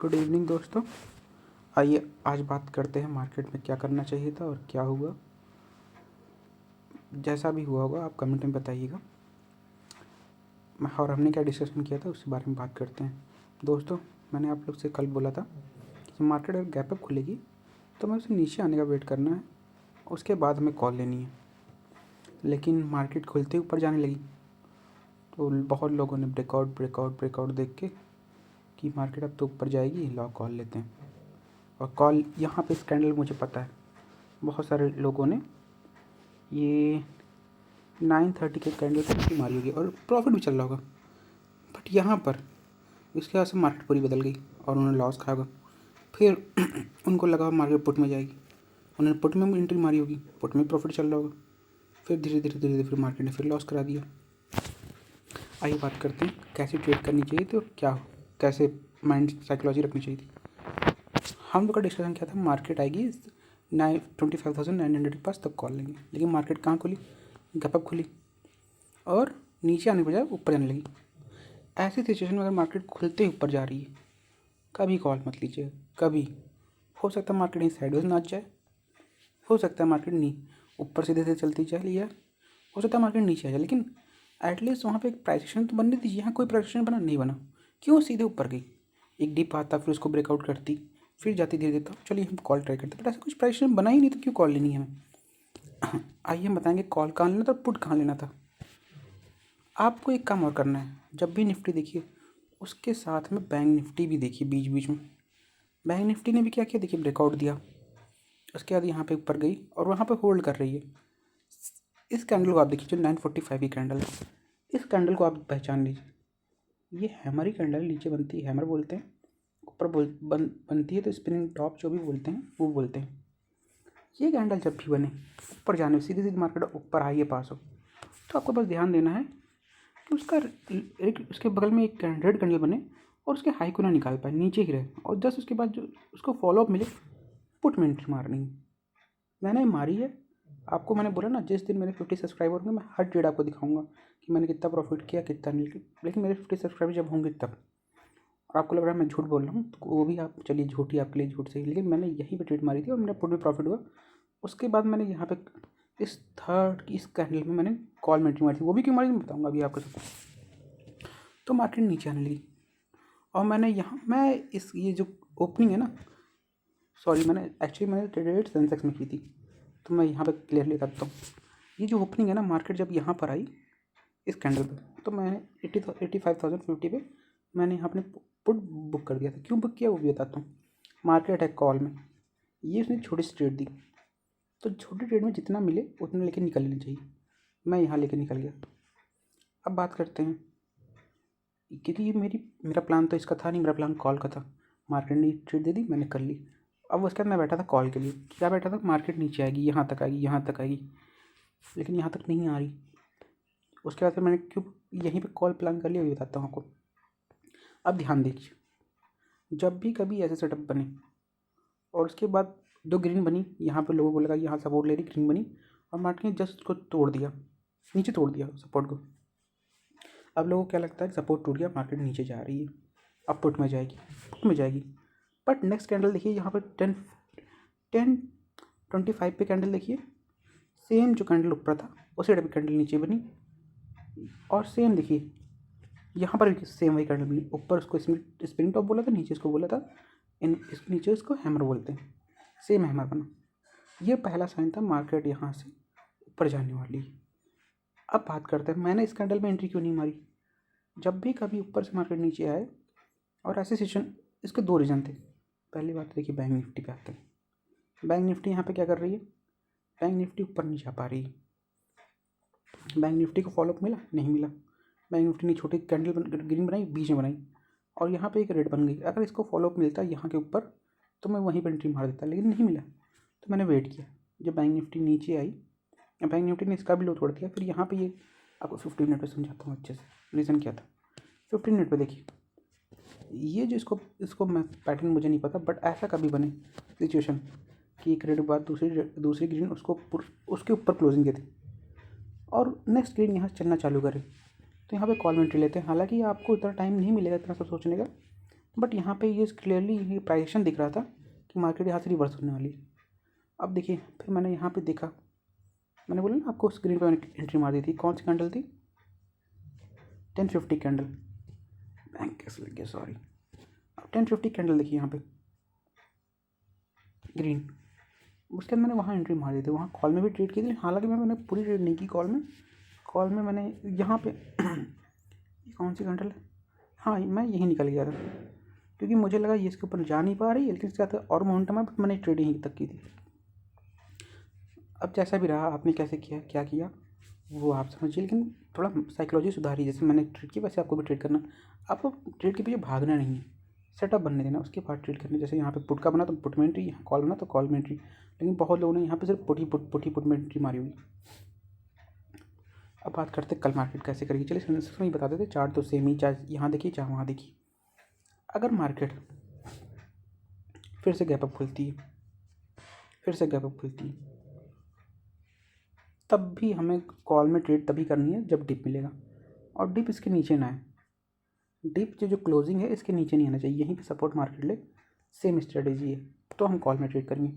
Good evening दोस्तों। आइए आज बात करते हैं मार्केट में क्या करना चाहिए था और क्या हुआ। जैसा भी हुआ होगा आप कमेंट में बताइएगा और हमने क्या डिस्कशन किया था उसके बारे में बात करते हैं। दोस्तों, मैंने आप लोग से कल बोला था कि मार्केट अगर गैप अप खुलेगी तो हमें उसे नीचे आने का वेट करना है, उसके बाद हमें कॉल लेनी है। लेकिन मार्केट खुलते ही ऊपर जाने लगी तो बहुत लोगों ने ब्रेकआउट देख के कि मार्केट अब तो ऊपर जाएगी, लो कॉल लेते हैं। और कॉल यहाँ पे स्कैंडल मुझे पता है, बहुत सारे लोगों ने ये 9:30 के कैंडल को अच्छी मारी होगी और प्रॉफिट भी चल रहा होगा। बट यहाँ पर इसके वजह से मार्केट पूरी बदल गई और उन्होंने लॉस खाया होगा। फिर उनको लगा मार्केट पुट में जाएगी, उन्होंने पुट में एंट्री मारी होगी, पुट में प्रॉफिट चल रहा होगा। फिर धीरे धीरे फिर मार्केट ने फिर लॉस करा दिया। आइए बात करते हैं कैसे ट्रेड करनी चाहिए थी और क्या कैसे माइंड साइकोलॉजी रखनी चाहिए थी। हम लोग का डिस्कशन क्या था, मार्केट आएगी 25,900 के पास तब कॉल लेंगे। लेकिन मार्केट कहाँ खुली, गैप अप खुली और नीचे आने के बजाय ऊपर जाने लगी। ऐसी सिचुएशन में अगर मार्केट खुलते ही ऊपर जा रही है, कभी कॉल मत लीजिए। कभी हो सकता है मार्केट यहीं साइडवेज नाच जाए, हो सकता है मार्केट नहीं ऊपर सीधे से चलती चली जाए, हो सकता है मार्केट नीचे आ जाए, लेकिन एटलीस्ट वहाँ पे एक प्राइस एक्शन तो बननी थी। यहाँ कोई प्राइस एक्शन बना नहीं बना, क्यों सीधे ऊपर गई। एक डिप आता फिर उसको ब्रेकआउट करती फिर जाती धीरे धीरे, तो चलिए हम कॉल ट्राई करते, बट ऐसा कुछ प्राइस एक्शन बना ही नहीं तो क्यों कॉल लेनी है हमें। आइए हम बताएंगे कॉल कहाँ लेना था, पुट कहाँ लेना था। आपको एक काम और करना है, जब भी निफ्टी देखिए उसके साथ में बैंक निफ्टी भी देखिए बीच बीच में। बैंक निफ्टी ने भी क्या किया देखिए, ब्रेकआउट दिया, उसके बाद यहाँ पे ऊपर गई और वहाँ पे होल्ड कर रही है। इस कैंडल को आप देखिए, जो 945 की कैंडल है, इस कैंडल को आप पहचान लीजिए। ये हैमर ही कैंडल नीचे बनती है, हैमर बोलते हैं। ऊपर बनती है तो स्पिनिंग टॉप जो भी बोलते हैं वो बोलते हैं। ये कैंडल जब भी बने ऊपर जाने सीधे सीधे मार्केट ऊपर हाई पास हो, तो आपको बस ध्यान देना है कि उसका एक उसके बगल में एक रेड कैंडल बने और उसके हाई को ना निकाल पाए, नीचे ही रहे, और जस्ट उसके बाद जो उसको फॉलोअप मिले पुट में एंट्री मारनी है। मैंने मारी है, आपको मैंने बोला ना जिस दिन मेरे 50 सब्सक्राइबर होंगे मैं हर ट्रेड आपको दिखाऊंगा कि मैंने कितना प्रॉफिट किया कितना नहीं। लेकिन मेरे 50 सब्सक्राइबर जब होंगे तब, और आपको लग रहा है मैं झूठ बोल रहा हूँ तो वो भी आप चलिए झूठ ही आपके लिए झूठ सही, लेकिन मैंने यहीं पे ट्रेड मारी थी और मेरा पुट में प्रॉफिट हुआ। उसके बाद मैंने यहाँ पे इस कैंडल में मैंने कॉल में एंट्री मारी थी, वो भी क्यों मारी मैं बताऊँगा अभी आपको सब। तो मार्केट नीचे आने लगी और मैं इस ये जो ओपनिंग है ना, सॉरी मैंने ट्रेडेड सेंसेक्स में की थी, तो मैं यहाँ पे क्लियरली बताता हूँ। ये जो ओपनिंग है ना, मार्केट जब यहाँ पर आई इस कैंडल पे, तो मैंने 85,050 पे मैंने यहाँ अपने पुट बुक कर दिया था। क्यों बुक किया वो भी बताता हूँ। मार्केट है कॉल में, ये उसने छोटी सी ट्रेड दी, तो छोटी ट्रेड में जितना मिले उतना लेके निकल लेना चाहिए। मैं यहाँ लेके निकल गया। अब बात करते हैं, क्योंकि ये मेरा प्लान तो इसका था नहीं, मेरा प्लान कॉल का था। मार्केट ने ट्रेड दे दी, मैंने कर ली। अब उसके बाद मैं बैठा था कॉल के लिए, क्या बैठा था, मार्केट नीचे आएगी, यहाँ तक आएगी, यहाँ तक आएगी, लेकिन यहाँ तक नहीं आ रही। उसके बाद फिर मैंने क्यों यहीं पे कॉल प्लान कर लिया, ये बताता हूँ आपको। अब ध्यान दीजिए, जब भी कभी ऐसे सेटअप बने और उसके बाद दो ग्रीन बनी, यहाँ पे लोगों को लगा यहाँ सपोर्ट ले रही, ग्रीन बनी और मार्केट ने जस्ट उसको तोड़ दिया, नीचे तोड़ दिया सपोर्ट को। अब लोगों को क्या लगता है, सपोर्ट टूट गया, मार्केट नीचे जा रही है, अब पुट में जाएगी। बट नेक्स्ट कैंडल देखिए, यहाँ पर 10:25 पे कैंडल देखिए, सेम जो कैंडल ऊपर था उसी टाइप की कैंडल नीचे बनी, और सेम देखिए यहाँ पर भी सेम वही कैंडल बनी। ऊपर उसको स्प्रिंग टॉप बोला था, नीचे इसको बोला था नीचे इसको हैमर बोलते हैं, सेम हैमर बना। ये पहला साइन था मार्केट यहाँ से ऊपर जाने वाली है। अब बात करते हैं मैंने इस कैंडल में एंट्री क्यों नहीं मारी। जब भी कभी ऊपर से मार्केट नीचे आए और ऐसे सिचुएशन, इसके दो रीज़न थे। पहली बात देखिए बैंक निफ्टी पे आते हैं। बैंक निफ्टी यहाँ पे क्या कर रही है, बैंक निफ्टी ऊपर नहीं जा पा रही है। बैंक निफ्टी को फॉलोअप मिला नहीं मिला, बैंक निफ्टी ने छोटी कैंडल ग्रीन बनाई, बीच में बनाई और यहाँ पे एक रेड बन गई। अगर इसको फॉलोअप मिलता यहाँ के ऊपर तो मैं वहीं पर एंट्री मार देता, लेकिन नहीं मिला, तो मैंने वेट किया। जब बैंक निफ्टी नीचे आई, बैंक निफ्टी ने इसका भी लो तोड़ दिया, फिर यहाँ पे ये आपको 15 मिनट पर समझाता हूँ अच्छे से रीज़न क्या था। 15 मिनट पर देखिए, ये जो इसको मैं पैटर्न मुझे नहीं पता, बट ऐसा कभी बने सिचुएशन कि एक रेड के बाद दूसरी ग्रीन उसके ऊपर क्लोजिंग देती और नेक्स्ट ग्रीन यहाँ चलना चालू करे, तो यहाँ पे कॉल में एंट्री लेते हैं। हालांकि आपको इतना टाइम नहीं मिलेगा इतना सब सोचने का, बट यहाँ पे ये क्लियरली ये प्राइजेशन दिख रहा था कि मार्केट यहाँ से रिवर्स होने वाली है। अब देखिए फिर मैंने यहाँ पे देखा, मैंने बोला ना आपको स्क्रीन पे मैंने एंट्री मार दी थी। कौन सी कैंडल थी? 1050 कैंडल। बैंक कैसे लग गया, सॉरी। अब 1050 कैंडल देखिए यहाँ पे ग्रीन, उसके बाद मैंने वहाँ एंट्री मार दी थी। वहाँ कॉल में भी ट्रेड की थी, हालांकि मैंने पूरी ट्रेड नहीं की कॉल में मैंने यहाँ पे ये कौन सी कैंडल है, हाँ मैं यहीं निकल गया था क्योंकि मुझे लगा ये इसके ऊपर जा नहीं पा रही है, लेकिन इसके साथ और मोमेंटम है, बट मैंने ट्रेड यहीं तक की थी। अब जैसा भी रहा, आपने कैसे किया क्या किया वो आप समझिए, लेकिन थोड़ा साइकोलॉजी सुधारी। जैसे मैंने ट्रेड की वैसे आपको भी ट्रेड करना। आपको ट्रेड के पीछे भागना नहीं है, सेटअप बनने देना, उसके बाद ट्रेड करनी। जैसे यहाँ पे पुट का बना तो पुट में एंट्री, यहाँ कॉल बना तो कॉल में एंट्री, लेकिन बहुत लोगों ने यहाँ पे सिर्फ पुट में एंट्री मारी हुई। अब बात करते कल मार्केट कैसे करेगी। चलिए सबसे ही बता देते, चार्ट तो सेम ही, चाहे यहाँ देखिए चाहे वहाँ देखिए। अगर मार्केट फिर से गैप अप खुलती है, तब भी हमें कॉल में ट्रेड तभी करनी है जब डिप मिलेगा, और डिप इसके नीचे ना है। डिप जो क्लोजिंग है इसके नीचे नहीं आना चाहिए, यहीं पे सपोर्ट मार्केट ले। सेम स्ट्रेटेजी है, तो हम कॉल में ट्रेड करेंगे।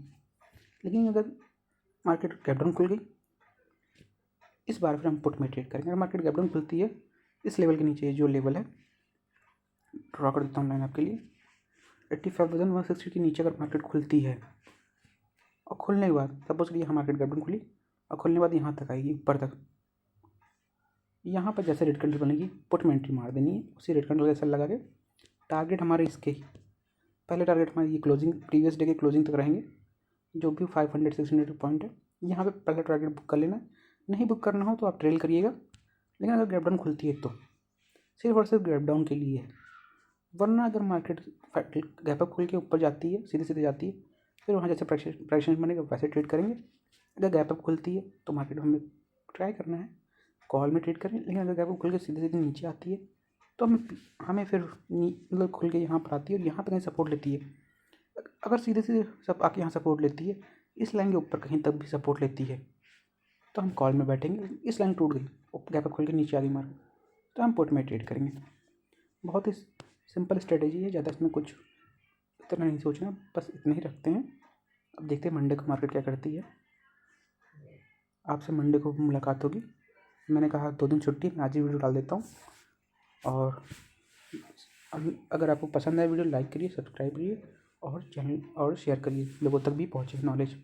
लेकिन अगर मार्केट गैप डाउन खुल गई, इस बार फिर हम पुट में ट्रेड करेंगे। अगर मार्केट गैप डाउन खुलती है इस लेवल के नीचे, जो लेवल है ड्रॉ कर देता हूँ लाइन आपके लिए, 85,160 के नीचे अगर मार्केट खुलती है और खुलने के बाद सपोज कि यहाँ मार्केट गैप डाउन खुली और खुलने के बाद यहाँ तक आएगी, ऊपर तक, यहाँ पर जैसे रेड कैंडल बनेगी पुट में एंट्री मार देनी है। उसी रेड कैंडल जैसा लगा के टारगेट हमारे इसके ही पहले टारगेट हमारे ये क्लोजिंग, प्रीवियस डे के क्लोजिंग तक रहेंगे, जो भी 500-600 पॉइंट है। यहाँ पे पहले टारगेट बुक कर लेना है, नहीं बुक करना हो तो आप ट्रेल करिएगा। लेकिन अगर गैप डाउन खुलती है तो सिर्फ और सिर्फ गैप डाउन के लिए है, वरना अगर मार्केट गैप अप खुल के ऊपर जाती है, सीधे जाती है, फिर वहाँ जैसे प्राइस बनेगा वैसे ट्रेड करेंगे। अगर गैप अप खुलती है तो मार्केट हमें ट्राई करना है कॉल में ट्रेड करें। लेकिन अगर गैप अप खुल के सीधे नीचे आती है तो हमें फिर मतलब खुल के यहाँ पर आती है और यहाँ पर कहीं सपोर्ट लेती है। अगर सीधे सब आके यहाँ सपोर्ट लेती है, इस लाइन के ऊपर कहीं तब भी सपोर्ट लेती है, तो हम कॉल में बैठेंगे। इस लाइन टूट गई, गैप अप खुल के नीचे आ गई मार्केट, तो हम पुट में ट्रेड करेंगे। बहुत ही सिंपल स्ट्रेटेजी है, ज़्यादा इसमें कुछ इतना नहीं सोचना, बस इतना ही रखते हैं। अब देखते हैं मंडे को मार्केट क्या करती है। आपसे मंडे को मुलाकात होगी। मैंने कहा 2 दिन छुट्टी, मैं आज ही वीडियो डाल देता हूँ। और अगर आपको पसंद आए वीडियो, लाइक करिए, सब्सक्राइब करिए और चैनल और शेयर करिए, लोगों तक भी पहुँचे नॉलेज।